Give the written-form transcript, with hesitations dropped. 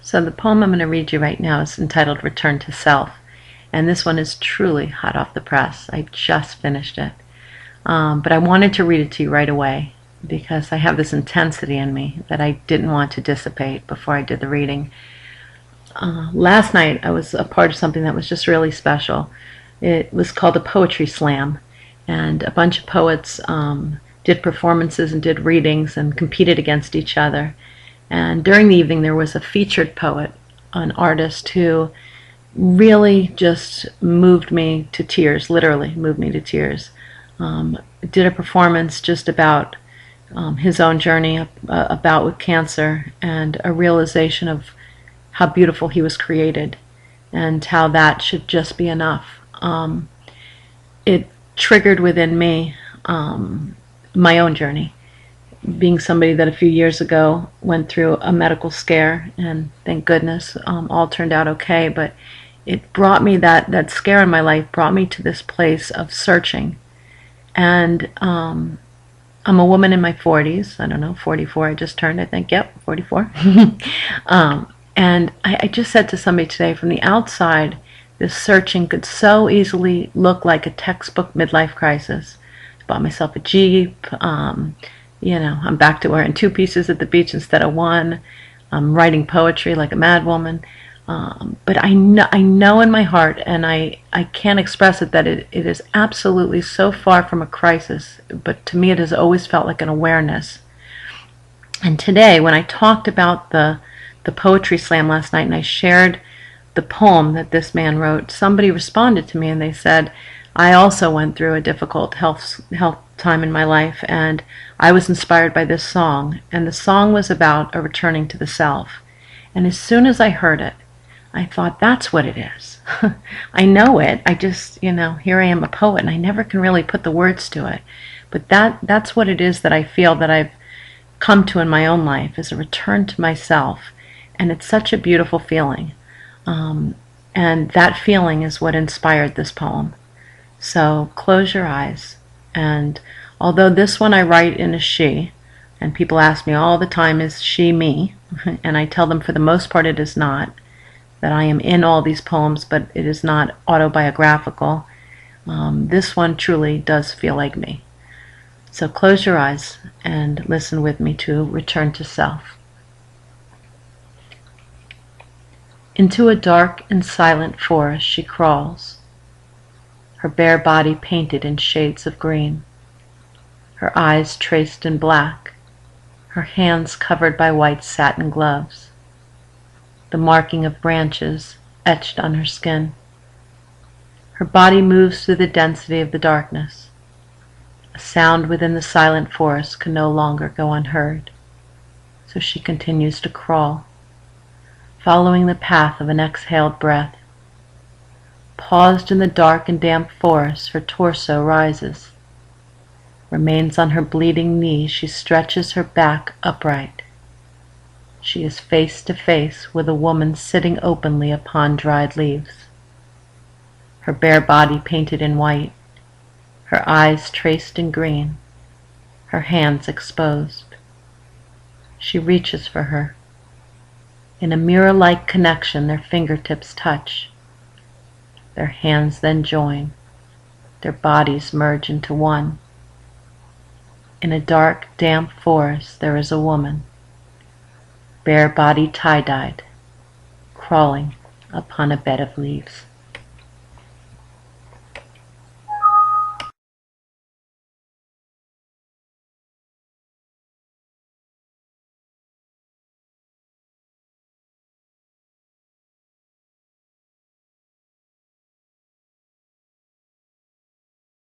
So the poem I'm going to read you right now is entitled Return to Self. And this one is truly hot off the press. I just finished it. But I wanted to read it to you right away because I have this intensity in me that I didn't want to dissipate before I did the reading. Last night I was a part of something that was just really special. It was called a poetry slam, and a bunch of poets did performances and did readings and competed against each other. And during the evening there was a featured poet, an artist who really just moved me to tears, literally moved me to tears. Did a performance just about his own journey, about with cancer, and a realization of how beautiful he was created and how that should just be enough. It triggered within me my own journey, being somebody that a few years ago went through a medical scare, and thank goodness all turned out okay, but it brought me, that scare in my life brought me to this place of searching. And I'm a woman in my 40s, I don't know, 44 I just turned, I think, yep, 44. And I just said to somebody today, from the outside, this searching could so easily look like a textbook midlife crisis. I bought myself a Jeep, I'm back to wearing 2 pieces at the beach instead of 1. I'm writing poetry like a madwoman. But I know in my heart, and I can't express it, that it is absolutely so far from a crisis, but to me it has always felt like an awareness. And today, when I talked about the poetry slam last night and I shared the poem that this man wrote, somebody responded to me and they said, I also went through a difficult health time in my life, and I was inspired by this song, and the song was about a returning to the self. And as soon as I heard it, I thought, that's what it is. I know it. I just, here I am, a poet, and I never can really put the words to it. But that's what it is that I feel that I've come to in my own life, is a return to myself. And it's such a beautiful feeling. And that feeling is what inspired this poem. So close your eyes. And although this one I write in a she, and people ask me all the time, is she me? And I tell them for the most part it is not. That I am in all these poems, but it is not autobiographical. This one truly does feel like me. So close your eyes and listen with me to Return to Self. Into a dark and silent forest she crawls, her bare body painted in shades of green, her eyes traced in black, her hands covered by white satin gloves, the marking of branches etched on her skin. Her body moves through the density of the darkness. A sound within the silent forest can no longer go unheard, so she continues to crawl, following the path of an exhaled breath. Paused in the dark and damp forest, her torso rises. Remains on her bleeding knees, she stretches her back upright. She is face to face with a woman sitting openly upon dried leaves. Her bare body painted in white, her eyes traced in green, her hands exposed. She reaches for her. In a mirror-like connection, their fingertips touch. Their hands then join. Their bodies merge into one. In a dark, damp forest, there is a woman, bare body tie-dyed, crawling upon a bed of leaves.